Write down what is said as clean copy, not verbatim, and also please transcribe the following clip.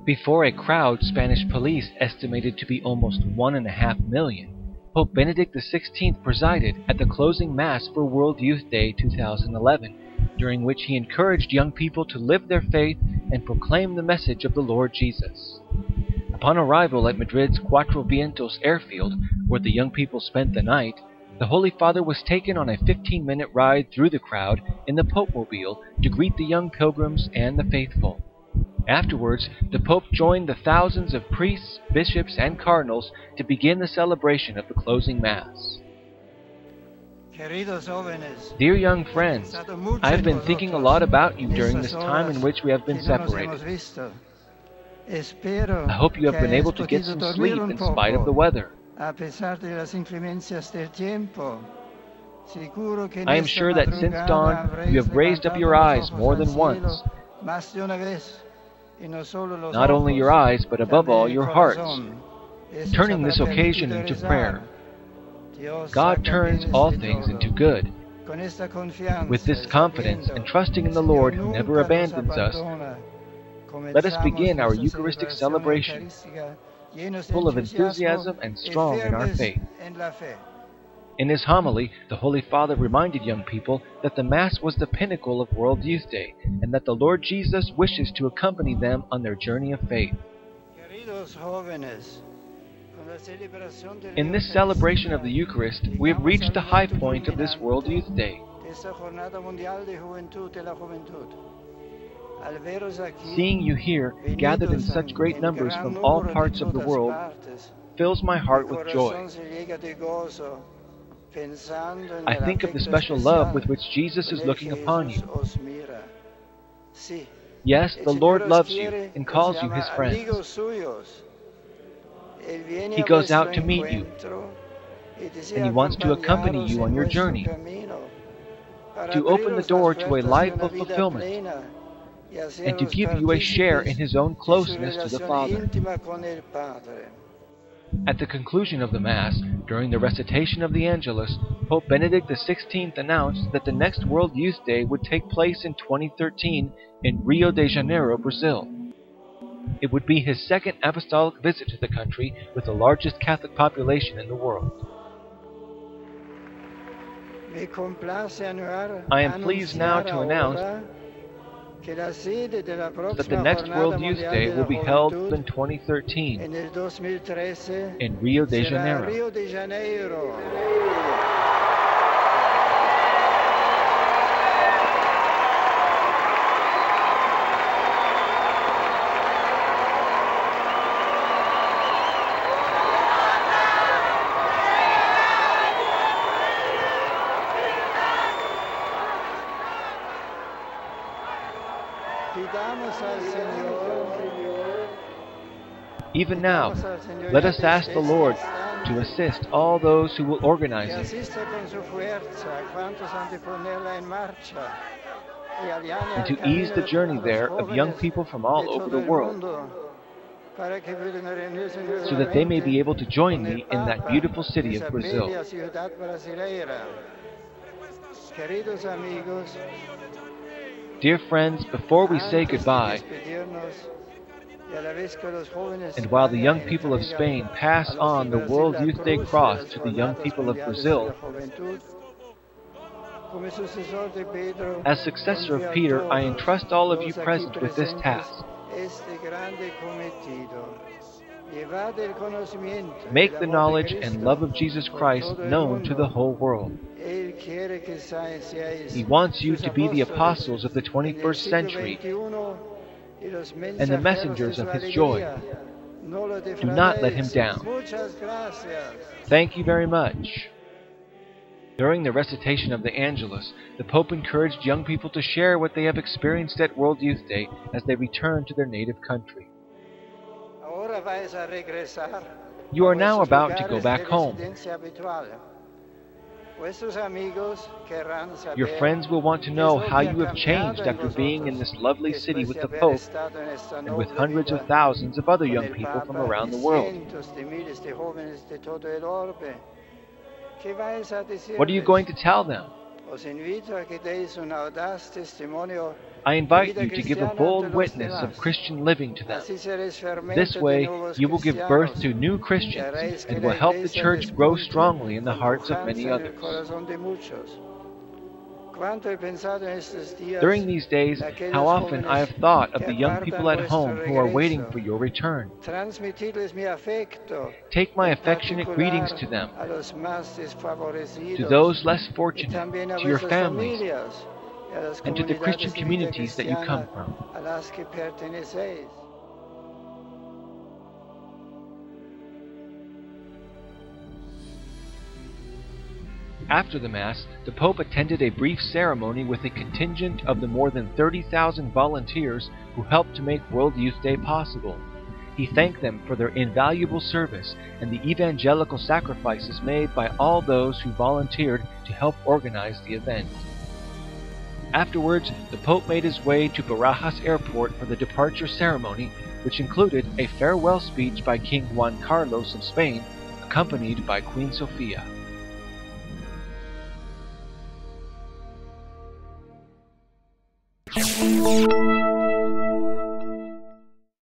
Before a crowd Spanish police estimated to be almost 1.5 million, Pope Benedict XVI presided at the closing Mass for World Youth Day 2011, during which he encouraged young people to live their faith and proclaim the message of the Lord Jesus. Upon arrival at Madrid's Cuatro Vientos airfield, where the young people spent the night, the Holy Father was taken on a 15-minute ride through the crowd in the Pope-mobile to greet the young pilgrims and the faithful. Afterwards, the Pope joined the thousands of priests, bishops, and cardinals to begin the celebration of the closing Mass. Dear young friends, I have been thinking a lot about you during this time in which we have been separated. I hope you have been able to get some sleep in spite of the weather. I am sure that since dawn you have raised up your eyes more than once. Not only your eyes, but above all your hearts, turning this occasion into prayer. God turns all things into good. With this confidence and trusting in the Lord who never abandons us, let us begin our Eucharistic celebration, full of enthusiasm and strong in our faith. In his homily, the Holy Father reminded young people that the Mass was the pinnacle of World Youth Day, and that the Lord Jesus wishes to accompany them on their journey of faith. In this celebration of the Eucharist, we have reached the high point of this World Youth Day. Seeing you here, gathered in such great numbers from all parts of the world, fills my heart with joy. I think of the special love with which Jesus is looking upon you. Yes, the Lord loves you and calls you his friends. He goes out to meet you, and he wants to accompany you on your journey, to open the door to a life of fulfillment, and to give you a share in his own closeness to the Father. At the conclusion of the Mass, during the recitation of the Angelus, Pope Benedict XVI announced that the next World Youth Day would take place in 2013 in Rio de Janeiro, Brazil. It would be his second apostolic visit to the country with the largest Catholic population in the world. I am pleased now to announce that the next World Youth Day will be held in 2013 in Rio de Janeiro. Even now, let us ask the Lord to assist all those who will organize it, and to ease the journey there of young people from all over the world, so that they may be able to join me in that beautiful city of Brazil. Dear friends, before we say goodbye, and while the young people of Spain pass on the World Youth Day cross to the young people of Brazil, as successor of Peter, I entrust all of you present with this task. Make the knowledge and love of Jesus Christ known to the whole world. He wants you to be the apostles of the 21st century and the messengers of his joy. Do not let him down. Thank you very much. During the recitation of the Angelus, the Pope encouraged young people to share what they have experienced at World Youth Day as they return to their native country. You are now about to go back home. Your friends will want to know how you have changed after being in this lovely city with the Pope and with hundreds of thousands of other young people from around the world. What are you going to tell them? I invite you to give a bold witness of Christian living to them. This way, you will give birth to new Christians and will help the Church grow strongly in the hearts of many others. During these days, how often I have thought of the young people at home who are waiting for your return. Take my affectionate greetings to them, to those less fortunate, to your families, and to the Christian communities that you come from. After the Mass, the Pope attended a brief ceremony with a contingent of the more than 30,000 volunteers who helped to make World Youth Day possible. He thanked them for their invaluable service and the evangelical sacrifices made by all those who volunteered to help organize the event. Afterwards, the Pope made his way to Barajas Airport for the departure ceremony, which included a farewell speech by King Juan Carlos of Spain, accompanied by Queen Sofia.